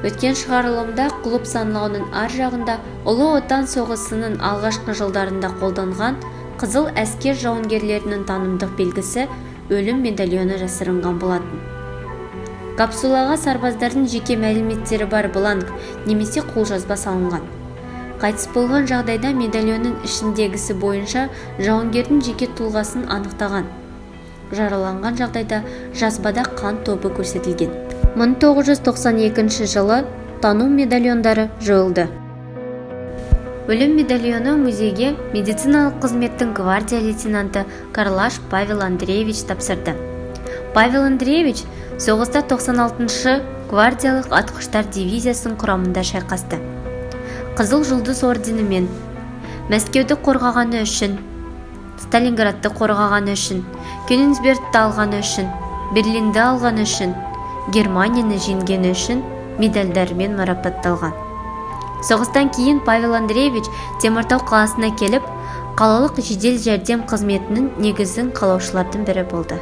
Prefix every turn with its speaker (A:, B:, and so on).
A: Өткен шығарылымда клуб саналауының ар жағында Ұлы Отан соғысының алғашқы жылдарында қолданған қызыл әскер жауынгерлерінің танымдық белгісі өлім медальоны жасырынған болатын. Капсулаға сарбаздардың жеке мәліметтері бар бланк немесе қолжазба салынған. Қайтыс болған жағдайда медальонның ішіндегісі бойынша жауынгердің жеке тұлғасын анықтаған. Жараланған жағдайда жазбада қан тобы көрсетілген. 1992 жылы тану медальондары жойылды. Өлім медальоны музейге медициналық қызметтің гвардия лейтенанты Карлаш Павел Андреевич тапсырды. Павел Андреевич соғыста 96-шы гвардиялық атқыштар дивизиясының құрамында шайқасты. Қызыл жұлдыз орденімен Мәскеуді қорғағаны үшін, Сталинградты қорғағаны үшін, Кёнигсбергті алғаны үшін, Берлинді алғаны үшін, Германияны жеңгені үшін медальдармен марапатталған. Соғыстан кейін Павел Андреевич Теміртау қаласына келіп, қалалық жедел жәрдем қызметінің негізін қалаушылардың бірі болды.